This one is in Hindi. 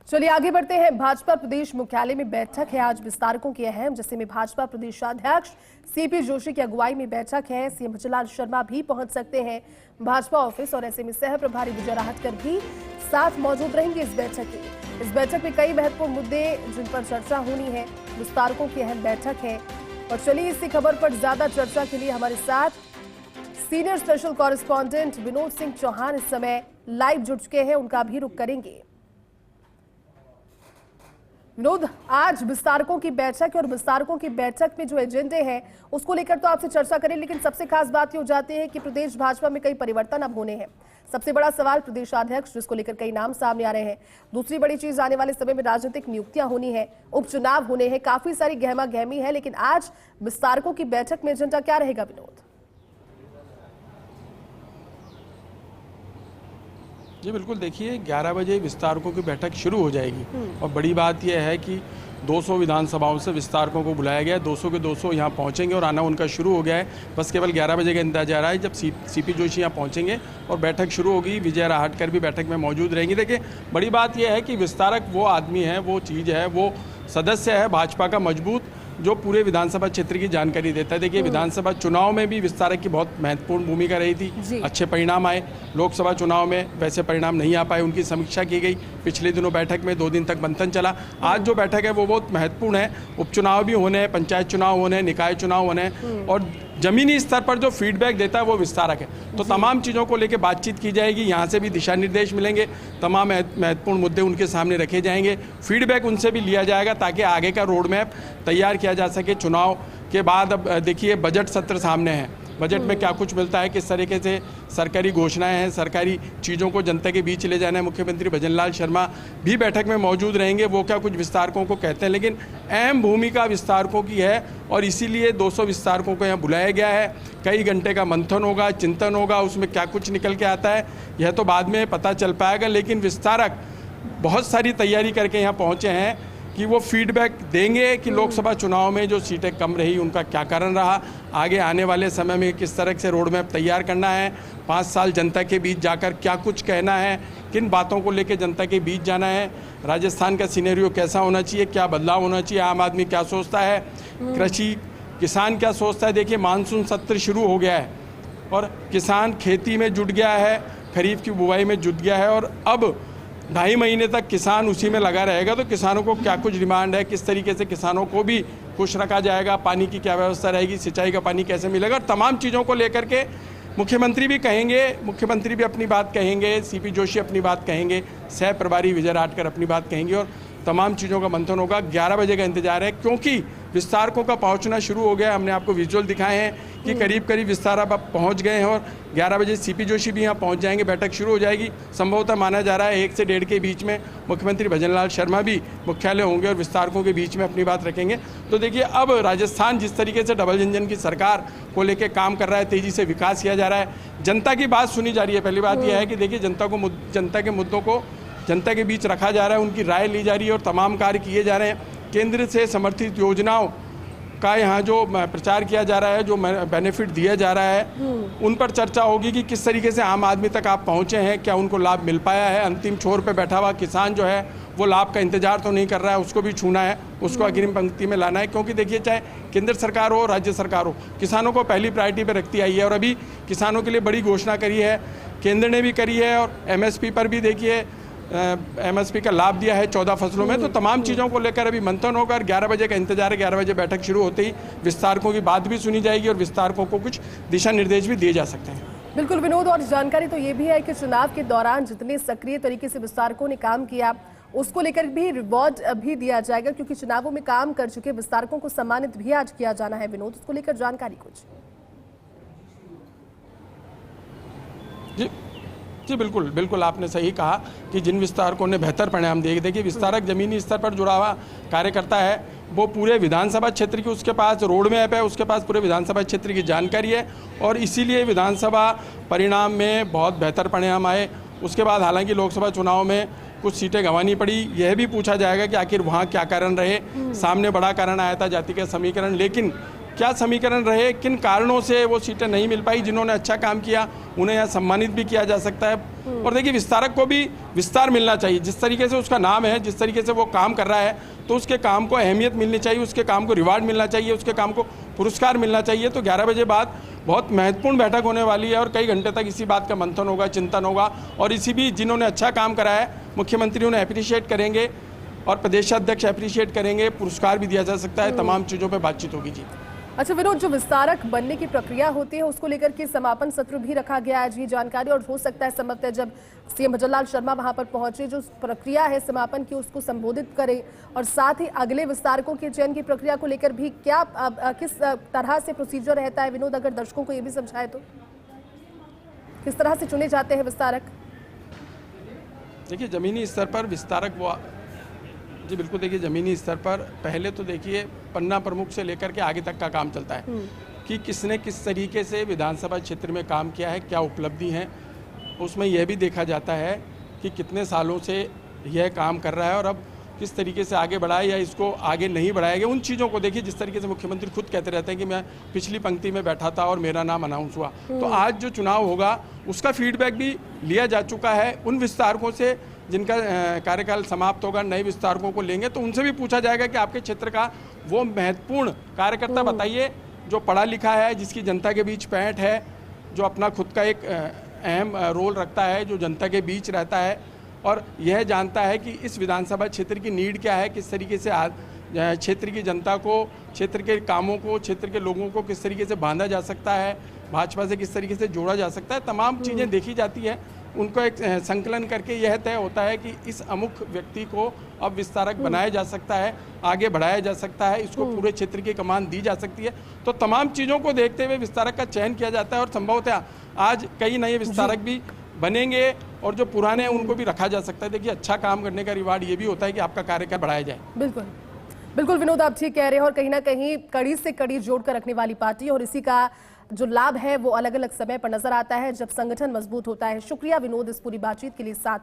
चलिए आगे बढ़ते हैं। भाजपा प्रदेश मुख्यालय में बैठक है आज विस्तारकों की अहम, जिसमें भाजपा प्रदेशाध्यक्ष सीपी जोशी की अगुवाई में बैठक है। सीएम भजनलाल शर्मा भी पहुंच सकते हैं भाजपा ऑफिस और ऐसे में सह प्रभारी विजय राहटकर भी साथ मौजूद रहेंगे इस बैठक में कई महत्वपूर्ण मुद्दे जिन पर चर्चा होनी है। विस्तारकों की अहम बैठक है और चलिए इसी खबर पर ज्यादा चर्चा के लिए हमारे साथ senior special correspondent Vinod Singh Chauhan इस समय लाइव जुड़ चुके हैं, उनका भी रुख करेंगे। विनोद, आज विस्तारकों की बैठक है और विस्तारकों की बैठक में जो एजेंडे हैं उसको लेकर तो आपसे चर्चा करें, लेकिन सबसे खास बात ये हो जाती है कि प्रदेश भाजपा में कई परिवर्तन अब होने हैं। सबसे बड़ा सवाल प्रदेशाध्यक्ष, जिसको लेकर कई नाम सामने आ रहे हैं। दूसरी बड़ी चीज, आने वाले समय में राजनीतिक नियुक्तियां होनी है, उपचुनाव होने हैं, काफी सारी गहमा गहमी है। लेकिन आज विस्तारकों की बैठक में एजेंडा क्या रहेगा विनोद? जी बिल्कुल, देखिए 11 बजे विस्तारकों की बैठक शुरू हो जाएगी और बड़ी बात यह है कि 200 विधानसभाओं से विस्तारकों को बुलाया गया है। 200 के 200 यहाँ पहुँचेंगे और आना उनका शुरू हो गया है। बस केवल 11 बजे का इंतजार है जब सीपी जोशी यहाँ पहुँचेंगे और बैठक शुरू होगी। विजय राहटकर भी बैठक में मौजूद रहेंगी। देखिए बड़ी बात यह है कि विस्तारक वो आदमी है, वो चीज़ है, वो सदस्य है भाजपा का मजबूत, जो पूरे विधानसभा क्षेत्र की जानकारी देता है। देखिए विधानसभा चुनाव में भी विस्तारक की बहुत महत्वपूर्ण भूमिका रही थी। अच्छे परिणाम आए। लोकसभा चुनाव में वैसे परिणाम नहीं आ पाए, उनकी समीक्षा की गई। पिछले दिनों बैठक में 2 दिन तक मंथन चला। आज जो बैठक है वो बहुत महत्वपूर्ण है। उपचुनाव भी होने हैं, पंचायत चुनाव होने हैं, निकाय चुनाव होने हैं और जमीनी स्तर पर जो फीडबैक देता है वो विस्तारक है। तो तमाम चीज़ों को लेकर बातचीत की जाएगी। यहाँ से भी दिशा निर्देश मिलेंगे, तमाम महत्वपूर्ण मुद्दे उनके सामने रखे जाएंगे, फीडबैक उनसे भी लिया जाएगा ताकि आगे का रोड मैप तैयार किया जा सके। चुनाव के बाद अब देखिए बजट सत्र सामने है। बजट में क्या कुछ मिलता है, किस तरीके से सरकारी घोषणाएं हैं, सरकारी चीज़ों को जनता के बीच ले जाना है। मुख्यमंत्री भजनलाल शर्मा भी बैठक में मौजूद रहेंगे। वो क्या कुछ विस्तारकों को कहते हैं, लेकिन अहम भूमिका विस्तारकों की है और इसीलिए 200 विस्तारकों को यहाँ बुलाया गया है। कई घंटे का मंथन होगा, चिंतन होगा, उसमें क्या कुछ निकल के आता है यह तो बाद में पता चल पाएगा। लेकिन विस्तारक बहुत सारी तैयारी करके यहाँ पहुँचे हैं कि वो फीडबैक देंगे कि लोकसभा चुनाव में जो सीटें कम रही उनका क्या कारण रहा, आगे आने वाले समय में किस तरह से रोड मैप तैयार करना है, 5 साल जनता के बीच जाकर क्या कुछ कहना है, किन बातों को लेकर जनता के बीच जाना है, राजस्थान का सिनेरियो कैसा होना चाहिए, क्या बदलाव होना चाहिए, आम आदमी क्या सोचता है, कृषि किसान क्या सोचता है। देखिए मानसून सत्र शुरू हो गया है और किसान खेती में जुट गया है, खरीफ की बुआई में जुट गया है और अब 2.5 महीने तक किसान उसी में लगा रहेगा। तो किसानों को क्या कुछ डिमांड है, किस तरीके से किसानों को भी खुश रखा जाएगा, पानी की क्या व्यवस्था रहेगी, सिंचाई का पानी कैसे मिलेगा, तमाम चीज़ों को लेकर के मुख्यमंत्री भी कहेंगे, मुख्यमंत्री भी अपनी बात कहेंगे, सीपी जोशी अपनी बात कहेंगे, सह प्रभारी विजय राहटकर अपनी बात कहेंगे और तमाम चीज़ों का मंथन होगा। 11 बजे का इंतजार है क्योंकि विस्तारकों का पहुंचना शुरू हो गया। हमने आपको विजुअल दिखाए हैं कि करीब करीब विस्तारक अब पहुंच गए हैं और 11 बजे सीपी जोशी भी यहाँ पहुंच जाएंगे। बैठक शुरू हो जाएगी। संभवतः माना जा रहा है 1 से 1.5 के बीच में मुख्यमंत्री भजनलाल शर्मा भी मुख्यालय होंगे और विस्तारकों के बीच में अपनी बात रखेंगे। तो देखिए अब राजस्थान जिस तरीके से डबल इंजन की सरकार को लेकर काम कर रहा है, तेज़ी से विकास किया जा रहा है, जनता की बात सुनी जा रही है। पहली बात यह है कि देखिए जनता के मुद्दों को जनता के बीच रखा जा रहा है, उनकी राय ली जा रही है और तमाम कार्य किए जा रहे हैं। केंद्र से समर्थित योजनाओं का यहाँ जो प्रचार किया जा रहा है, जो बेनिफिट दिया जा रहा है, उन पर चर्चा होगी कि किस तरीके से आम आदमी तक आप पहुँचे हैं, क्या उनको लाभ मिल पाया है। अंतिम छोर पे बैठा हुआ किसान जो है वो लाभ का इंतजार तो नहीं कर रहा है, उसको भी छूना है, उसको अग्रिम पंक्ति में लाना है। क्योंकि देखिए चाहे केंद्र सरकार हो, राज्य सरकार हो, किसानों को पहली प्रायोरिटी पर रखती आई है और अभी किसानों के लिए बड़ी घोषणा करी है, केंद्र ने भी करी है और MSP पर भी देखिए MSP का लाभ दिया है 14 फसलों में। तो तमाम चीज़ों को लेकर अभी मंथन होकर 11 बजे का इंतजार है। 11 बजे बैठक शुरू होते ही विस्तारकों की बात भी सुनी जाएगी और विस्तारकों को कुछ दिशा निर्देश भी दिए जा सकते हैं। बिल्कुल विनोद, और जानकारी तो ये भी है कि चुनाव के दौरान जितने सक्रिय तरीके से विस्तारकों ने काम किया उसको लेकर भी रिवॉर्ड भी दिया जाएगा, क्योंकि चुनावों में काम कर चुके विस्तारकों को सम्मानित भी आज किया जाना है। विनोद, उसको लेकर जानकारी कुछ? जी बिल्कुल बिल्कुल, आपने सही कहा कि जिन विस्तारकों ने बेहतर परिणाम दिए। देखिए विस्तारक जमीनी स्तर पर जुड़ा हुआ कार्य करता है, वो पूरे विधानसभा क्षेत्र की उसके पास रोड मैप है, उसके पास पूरे विधानसभा क्षेत्र की जानकारी है और इसीलिए विधानसभा परिणाम में बहुत बेहतर परिणाम आए। उसके बाद हालांकि लोकसभा चुनाव में कुछ सीटें गंवानी पड़ी, यह भी पूछा जाएगा कि आखिर वहाँ क्या कारण रहे। सामने बड़ा कारण आया था जाति का समीकरण, लेकिन क्या समीकरण रहे, किन कारणों से वो सीटें नहीं मिल पाई, जिन्होंने अच्छा काम किया उन्हें यहाँ सम्मानित भी किया जा सकता है। और देखिए विस्तारक को भी विस्तार मिलना चाहिए, जिस तरीके से उसका नाम है, जिस तरीके से वो काम कर रहा है, तो उसके काम को अहमियत मिलनी चाहिए, उसके काम को रिवार्ड मिलना चाहिए, उसके काम को पुरस्कार मिलना चाहिए। तो 11 बजे बाद बहुत महत्वपूर्ण बैठक होने वाली है और कई घंटे तक इसी बात का मंथन होगा, चिंतन होगा और इसी भी जिन्होंने अच्छा काम करा है मुख्यमंत्री उन्हें अप्रिशिएट करेंगे और प्रदेशाध्यक्ष अप्रिशिएट करेंगे, पुरस्कार भी दिया जा सकता है, तमाम चीज़ों पर बातचीत होगी जी। अच्छा विनोद, जो विस्तारक बनने की प्रक्रिया होती है उसको लेकर के समापन सत्र भी रखा गया है जी, जानकारी, और हो सकता है संभवतः जब सीएम भजनलाल शर्मा वहां पर पहुंचे जो प्रक्रिया है समापन की उसको संबोधित करें, और साथ ही अगले विस्तारकों के चयन की प्रक्रिया को लेकर भी क्या किस तरह से प्रोसीजर रहता है विनोद, अगर दर्शकों को ये भी समझाए तो किस तरह से चुने जाते हैं विस्तारक? देखिए जमीनी स्तर पर विस्तारक वो जी बिल्कुल, देखिए ज़मीनी स्तर पर पहले तो देखिए पन्ना प्रमुख से लेकर के आगे तक का काम चलता है कि किसने किस तरीके से विधानसभा क्षेत्र में काम किया है, क्या उपलब्धि हैं। उसमें यह भी देखा जाता है कि कितने सालों से यह काम कर रहा है और अब किस तरीके से आगे बढ़ाया या इसको आगे नहीं बढ़ाया गया। उन चीज़ों को देखिए, जिस तरीके से मुख्यमंत्री खुद कहते रहते हैं कि मैं पिछली पंक्ति में बैठा था और मेरा नाम अनाउंस हुआ, तो आज जो चुनाव होगा उसका फीडबैक भी लिया जा चुका है। उन विस्तारकों से जिनका कार्यकाल समाप्त होगा, नए विस्तारकों को लेंगे तो उनसे भी पूछा जाएगा कि आपके क्षेत्र का वो महत्वपूर्ण कार्यकर्ता बताइए जो पढ़ा लिखा है, जिसकी जनता के बीच पैठ है, जो अपना खुद का एक अहम रोल रखता है, जो जनता के बीच रहता है और यह जानता है कि इस विधानसभा क्षेत्र की नीड क्या है, किस तरीके से क्षेत्र की जनता को, क्षेत्र के कामों को, क्षेत्र के लोगों को किस तरीके से बांधा जा सकता है, भाजपा से किस तरीके से जोड़ा जा सकता है, तमाम चीज़ें देखी जाती है। उनको एक संकलन करके यह तय होता है कि इस अमुक व्यक्ति को अब विस्तारक बनाया जा सकता है, आगे बढ़ाया जा सकता है, इसको पूरे क्षेत्र की कमान दी जा सकती है। तो तमाम चीज़ों को देखते हुए विस्तारक का चयन किया जाता है और संभवतः आज कई नए विस्तारक भी बनेंगे और जो पुराने हैं उनको भी रखा जा सकता है। देखिए अच्छा काम करने का रिवार्ड ये भी होता है कि आपका कार्यकाल बढ़ाया जाए। बिल्कुल बिल्कुल विनोद, आप ठीक कह रहे हैं और कहीं ना कहीं कड़ी से कड़ी जोड़कर रखने वाली पार्टी, और इसी का जो लाभ है वो अलग अलग समय पर नजर आता है जब संगठन मजबूत होता है। शुक्रिया विनोद इस पूरी बातचीत के लिए साथ